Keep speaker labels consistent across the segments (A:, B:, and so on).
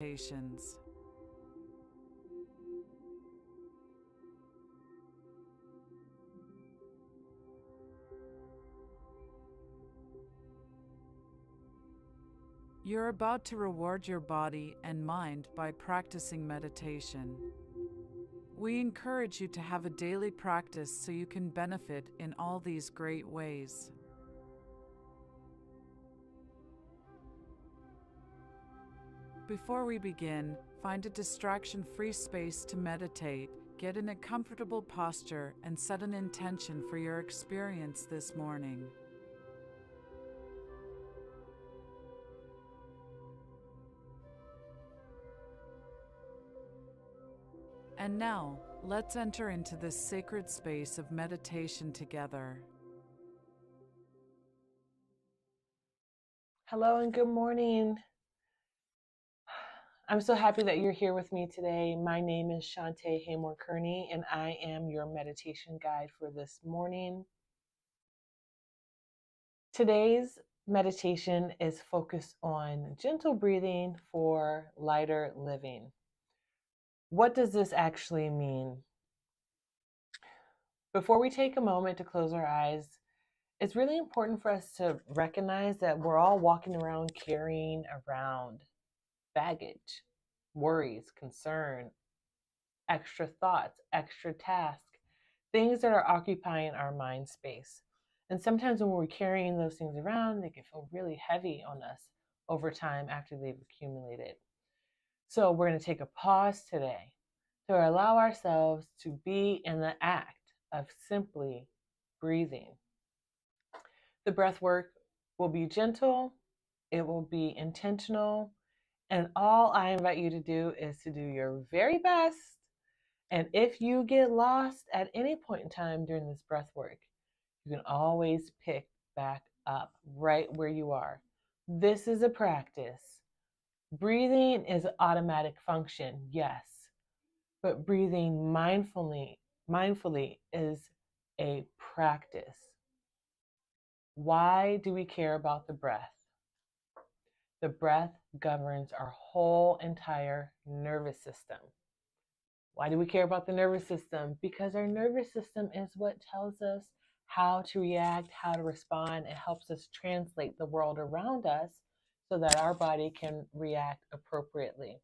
A: Meditations. You're about to reward your body and mind by practicing meditation. We encourage you to have a daily practice so you can benefit in all these great ways. Before we begin, find a distraction-free space to meditate, get in a comfortable posture, and set an intention for your experience this morning. And now, let's enter into this sacred space of meditation together.
B: Hello and good morning. I'm so happy that you're here with me today. My name is Shantae Haymore Kearney, and I am your meditation guide for this morning. Today's meditation is focused on gentle breathing for lighter living. What does this actually mean? Before we take a moment to close our eyes, it's really important for us to recognize that we're all walking around carrying around baggage, worries, concern, extra thoughts, extra tasks, things that are occupying our mind space. And sometimes when we're carrying those things around, they can feel really heavy on us over time after they've accumulated. So we're going to take a pause today to allow ourselves to be in the act of simply breathing. The breath work will be gentle, it will be intentional, and all I invite you to do is to do your very best. And if you get lost at any point in time during this breath work, you can always pick back up right where you are. This is a practice. Breathing is an automatic function, yes, but breathing mindfully is a practice. Why do we care about the breath? The breath governs our whole entire nervous system. Why do we care about the nervous system? Because our nervous system is what tells us how to react, how to respond. It helps us translate the world around us so that our body can react appropriately.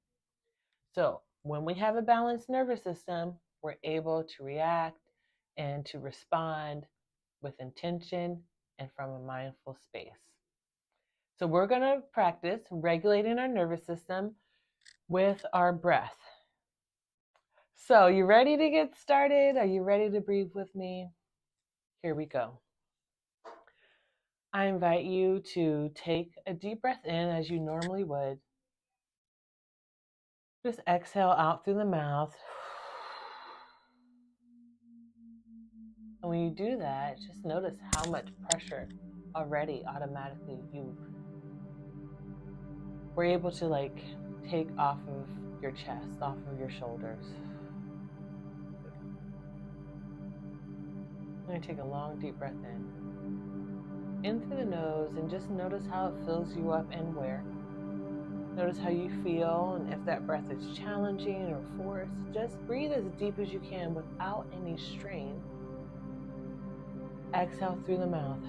B: So when we have a balanced nervous system, we're able to react and to respond with intention and from a mindful space. So we're going to practice regulating our nervous system with our breath. So you ready to get started? Are you ready to breathe with me? Here we go. I invite you to take a deep breath in as you normally would. Just exhale out through the mouth. And when you do that, just notice how much pressure already automatically you were able to take off of your chest, off of your shoulders. I'm going to take a long deep breath in through the nose, and just notice how it fills you up and where. Notice how you feel, and if that breath is challenging or forced, just breathe as deep as you can without any strain. Exhale through the mouth.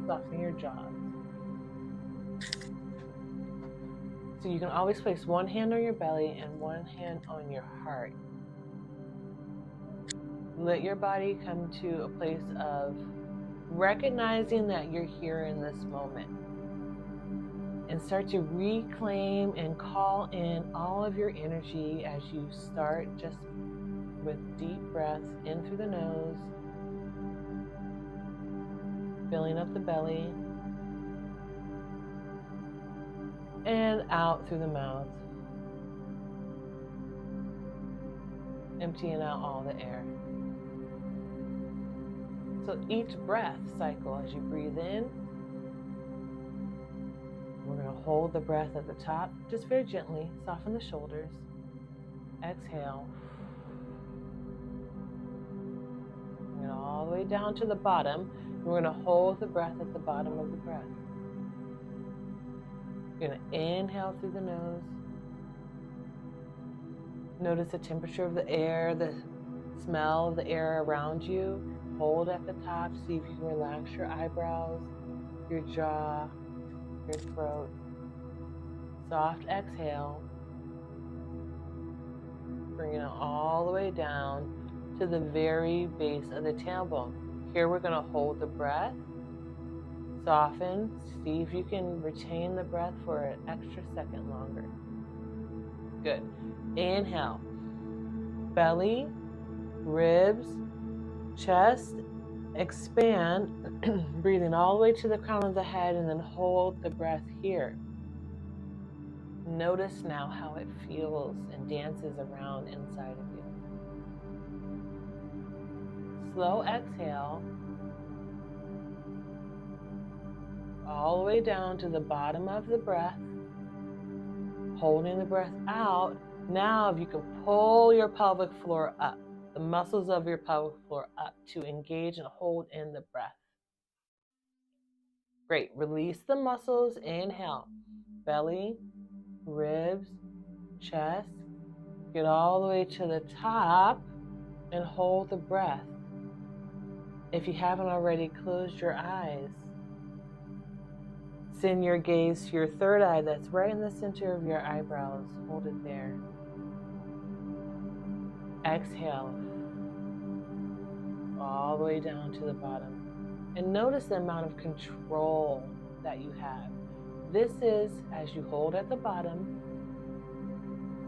B: Soften your jaws. So you can always place one hand on your belly and one hand on your heart. Let your body come to a place of recognizing that you're here in this moment. And start to reclaim and call in all of your energy as you start just with deep breaths in through the nose, filling up the belly, and out through the mouth, emptying out all the air. So each breath cycle, as you breathe in, we're going to hold the breath at the top, just very gently, soften the shoulders, exhale, and all the way down to the bottom. We're going to hold the breath at the bottom of the breath. You're going to inhale through the nose. Notice the temperature of the air, the smell of the air around you. Hold at the top. See if you can relax your eyebrows, your jaw, your throat. Soft exhale. Bring it all the way down to the very base of the tailbone. Here we're going to hold the breath. Soften. See if you can retain the breath for an extra second longer. Good. Inhale. Belly, ribs, chest, expand. Breathing all the way to the crown of the head, and then hold the breath here. Notice now how it feels and dances around inside of you. Slow exhale. All the way down to the bottom of the breath. Holding the breath out. Now if you can pull your pelvic floor up, the muscles of your pelvic floor up to engage and hold in the breath. Great. Release the muscles. Inhale. Belly, ribs, chest. Get all the way to the top and hold the breath. If you haven't already, close your eyes. Send your gaze to your third eye that's right in the center of your eyebrows. Hold it there. Exhale. All the way down to the bottom. And notice the amount of control that you have. This is as you hold at the bottom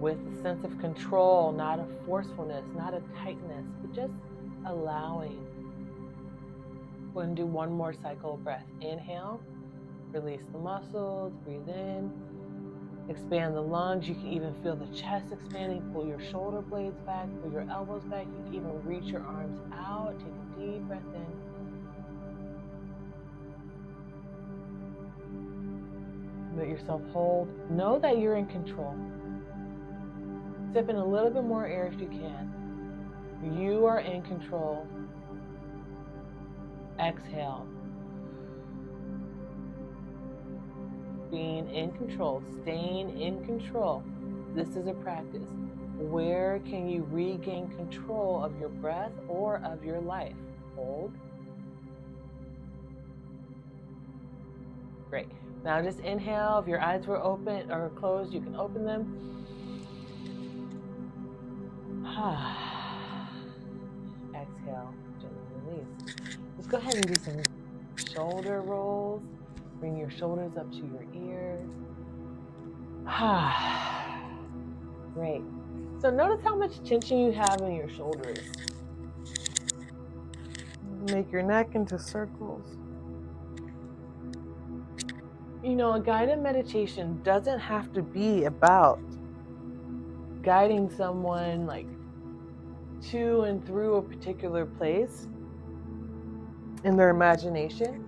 B: with a sense of control, not a forcefulness, not a tightness, but just allowing. We're going to do one more cycle of breath. Inhale. Release the muscles, breathe in, expand the lungs. You can even feel the chest expanding. Pull your shoulder blades back, pull your elbows back. You can even reach your arms out. Take a deep breath in. Let yourself hold. Know that you're in control. Sip in a little bit more air if you can. You are in control. Exhale. Being in control, staying in control. This is a practice. Where can you regain control of your breath or of your life? Hold. Great. Now just inhale. If your eyes were open or closed, you can open them. Exhale. Gently release. Let's go ahead and do some shoulder rolls. Bring your shoulders up to your ears. Great. So notice how much tension you have in your shoulders. Make your neck into circles. You know, a guided meditation doesn't have to be about guiding someone like to and through a particular place in their imagination.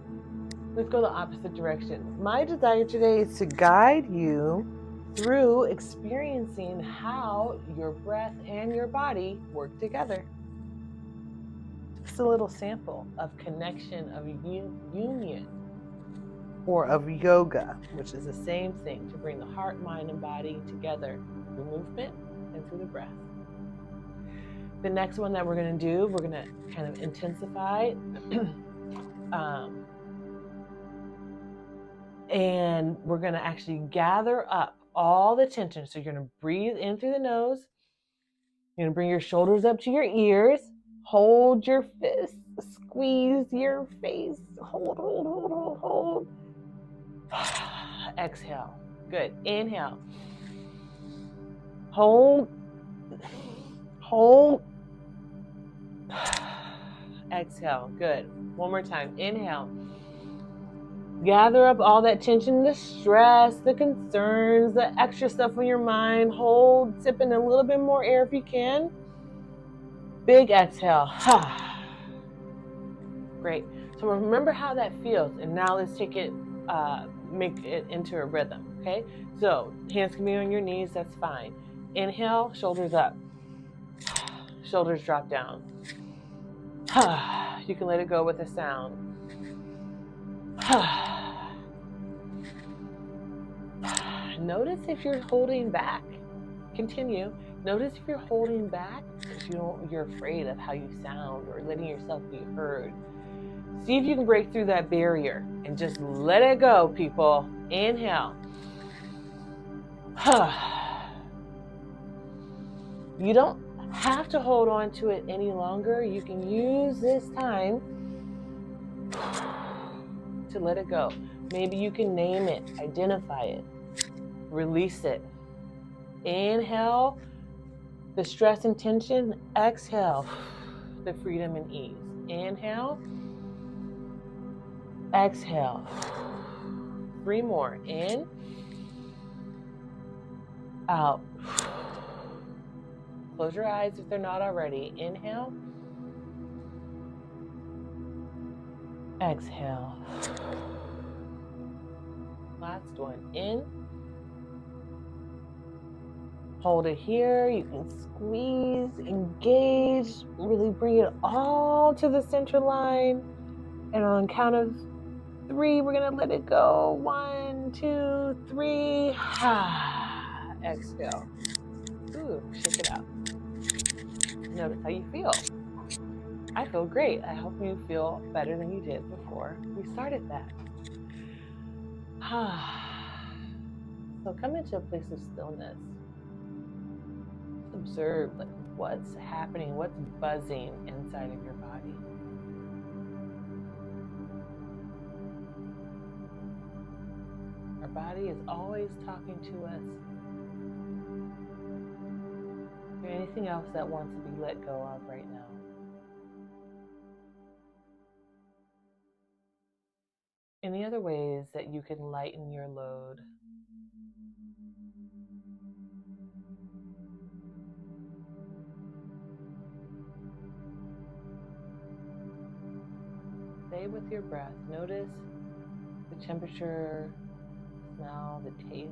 B: Let's go the opposite direction. My desire today is to guide you through experiencing how your breath and your body work together. Just a little sample of connection, of union, or of yoga, which is the same thing, to bring the heart, mind, and body together through movement and through the breath. The next one that we're going to do, we're going to kind of intensify and we're going to actually gather up all the tension. So you're going to breathe in through the nose. You're going to bring your shoulders up to your ears. Hold your fists. Squeeze your face. Hold, hold, hold, hold, hold. Exhale. Good. Inhale. Hold. Hold. Exhale. Good. One more time. Inhale. Gather up all that tension, the stress, the concerns, the extra stuff on your mind. Hold, sip in a little bit more air if you can. Big exhale. Great. So remember how that feels. And now let's take it, make it into a rhythm. Okay. So hands can be on your knees. That's fine. Inhale, shoulders up. Shoulders drop down. You can let it go with a sound. Notice if you're holding back. Continue. Notice if you're holding back because you're afraid of how you sound or letting yourself be heard. See if you can break through that barrier and just let it go, people. Inhale. You don't have to hold on to it any longer. You can use this time to let it go. Maybe you can name it, identify it, release it. Inhale the stress and tension. Exhale the freedom and ease. Inhale. Exhale. 3 more. In. Out. Close your eyes if they're not already. Inhale. Exhale. Last one. In. Hold it here. You can squeeze, engage, really bring it all to the center line. And on count of 3, we're going to let it go. 1, 2, 3. Exhale. Ooh, shake it out. Notice how you feel. I feel great. I hope you feel better than you did before we started that. So come into a place of stillness. Observe what's happening, what's buzzing inside of your body. Our body is always talking to us. Is there anything else that wants to be let go of right now? Any other ways that you can lighten your load? Stay with your breath. Notice the temperature, smell, the taste.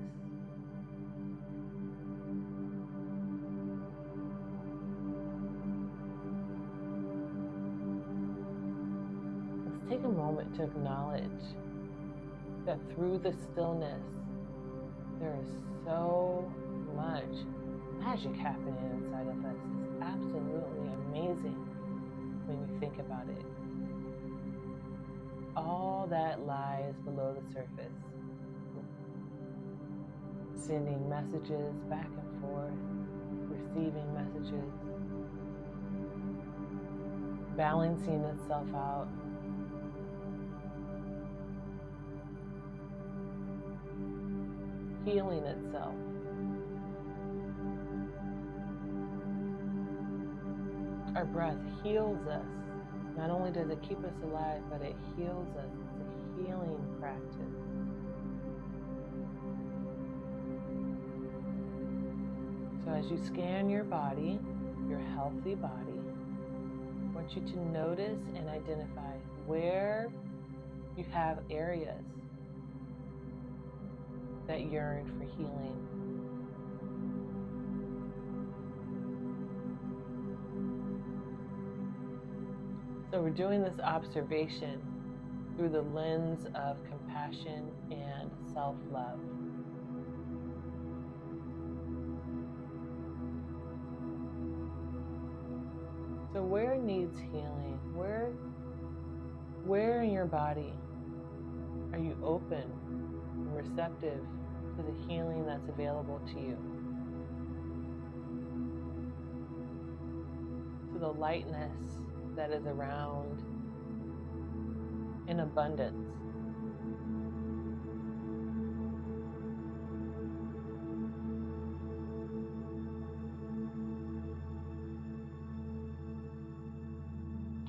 B: Let's take a moment to acknowledge that through the stillness, there is so much magic happening inside of us. It's absolutely amazing when you think about it. All that lies below the surface, sending messages back and forth, receiving messages, balancing itself out. Healing itself. Our breath heals us. Not only does it keep us alive, but it heals us. It's a healing practice. So as you scan your body, your healthy body, I want you to notice and identify where you have areas that yearn for healing. So we're doing this observation through the lens of compassion and self-love. So where needs healing? Where in your body are you open and receptive to the healing that's available to you? To the lightness that is around in abundance.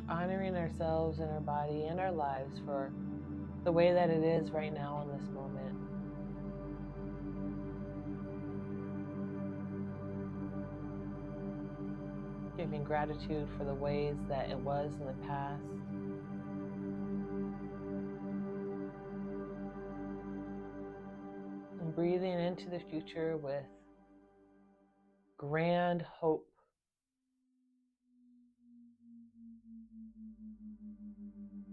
B: Honoring ourselves and our body and our lives for the way that it is right now in this moment. Giving gratitude for the ways that it was in the past. And breathing into the future with grand hope.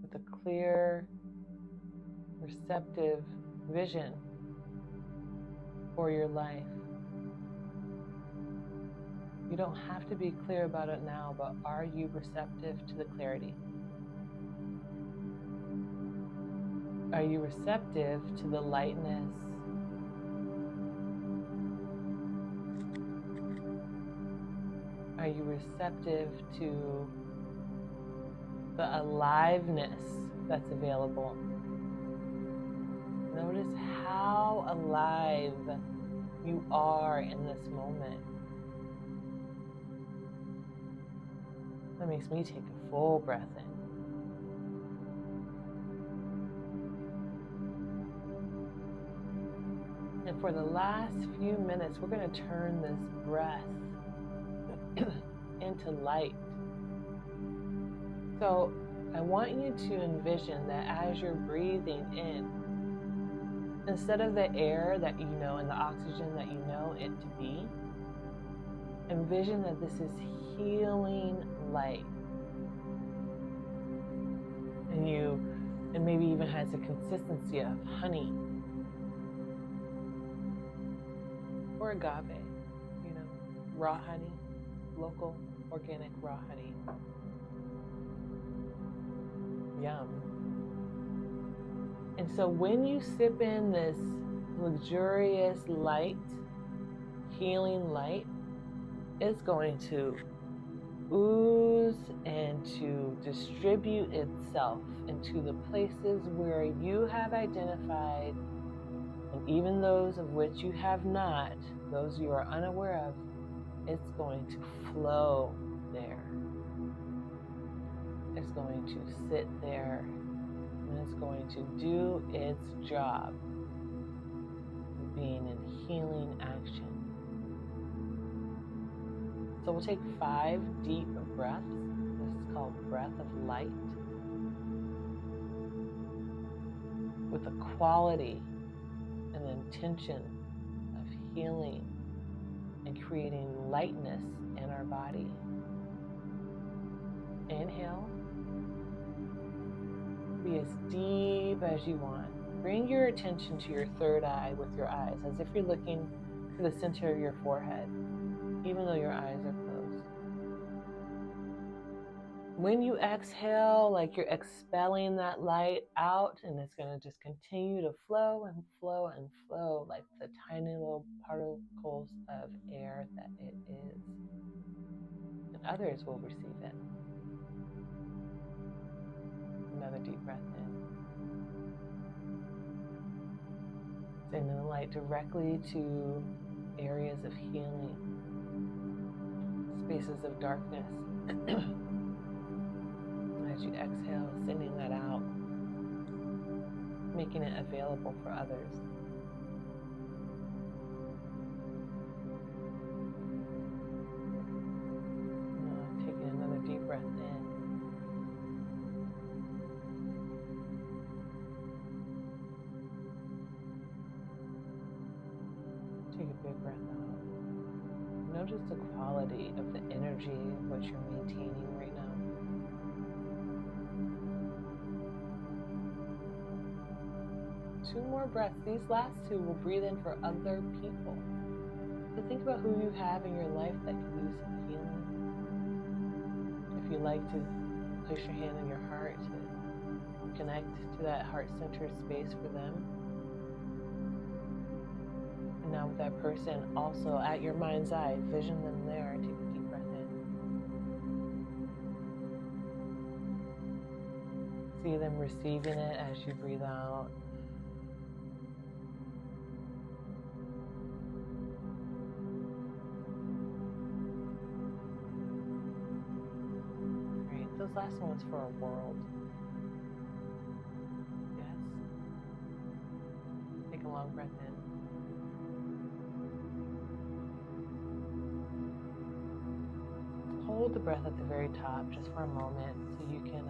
B: With a clear, receptive vision for your life. You don't have to be clear about it now, but are you receptive to the clarity? Are you receptive to the lightness? Are you receptive to the aliveness that's available? Notice how alive you are in this moment. That makes me take a full breath in. And for the last few minutes, we're going to turn this breath into light. So I want you to envision that as you're breathing in, instead of the air that you know and the oxygen that you know it to be, envision that this is healing light. And maybe even has a consistency of honey or agave, raw honey, local, organic raw honey. Yum. And so when you sip in this luxurious light, healing light, it's going to ooze and to distribute itself into the places where you have identified, and even those of which you have not, those you are unaware of, it's going to flow there. It's going to sit there, and it's going to do its job, being in healing action. So we'll take 5 deep breaths. This is called breath of light, with the quality and the intention of healing and creating lightness in our body. Inhale. Be as deep as you want. Bring your attention to your third eye with your eyes, as if you're looking to the center of your forehead, even though your eyes are closed. When you exhale, like you're expelling that light out, and it's going to just continue to flow and flow and flow like the tiny little particles of air that it is. And others will receive it. Another deep breath in. Sending the light directly to areas of healing, spaces of darkness. As you exhale, sending that out, making it available for others. Taking another deep breath in. Take a big breath out. Notice the quality of the energy of what you're maintaining right now. Two more breaths. These last two will breathe in for other people. So think about who you have in your life that could use some healing. If you like to place your hand on your heart to connect to that heart-centered space for them. And now with that person also at your mind's eye, vision them there. Take a deep breath in. See them receiving it as you breathe out. Great. Those last ones for our world. Yes. Take a long breath in. Hold the breath at the very top just for a moment so you can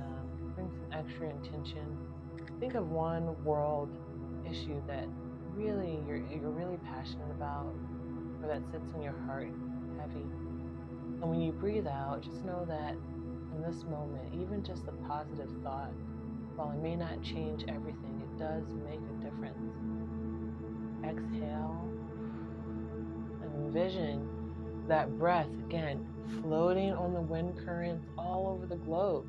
B: bring some extra intention. Think of one world issue that really you're really passionate about, or that sits in your heart heavy. And when you breathe out, just know that in this moment, even just the positive thought, while it may not change everything, it does make a difference. Exhale. envision that breath, again, floating on the wind currents all over the globe,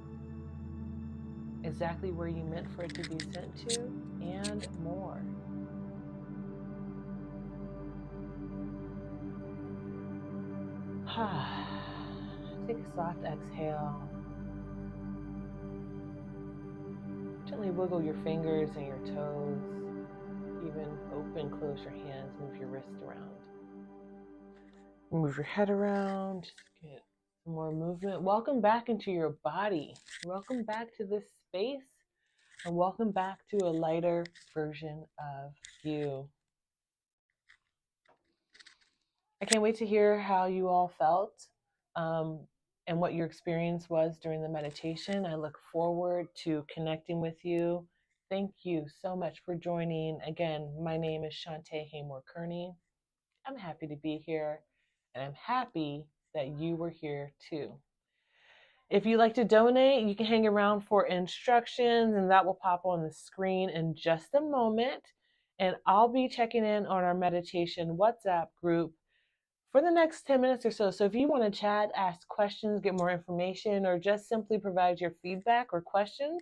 B: exactly where you meant for it to be sent to, and more. Take a soft exhale. Gently wiggle your fingers and your toes. Even open, close your hands, move your wrist around. Move your head around, just get some more movement. Welcome back into your body. Welcome back to this space, and welcome back to a lighter version of you. I can't wait to hear how you all felt and what your experience was during the meditation. I look forward to connecting with you. Thank you so much for joining. Again, my name is Shantae Haymore-Kearney. I'm happy to be here, and I'm happy that you were here too. If you'd like to donate, you can hang around for instructions, and that will pop on the screen in just a moment. And I'll be checking in on our meditation WhatsApp group for the next 10 minutes or so. So if you want to chat, ask questions, get more information, or just simply provide your feedback or questions,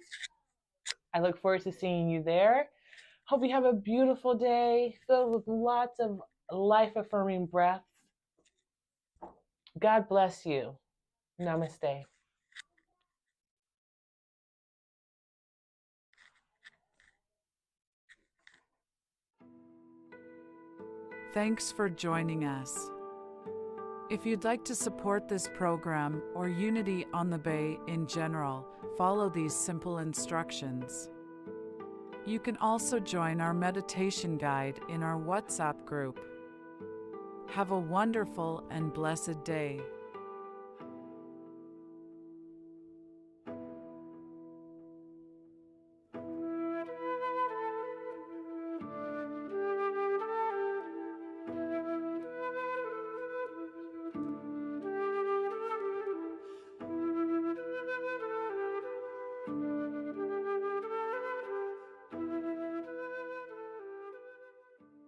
B: I look forward to seeing you there. Hope you have a beautiful day filled with lots of life-affirming breaths. God bless you. Namaste.
A: Thanks for joining us. If you'd like to support this program or Unity on the Bay in general, follow these simple instructions. You can also join our meditation guide in our WhatsApp group. Have a wonderful and blessed day.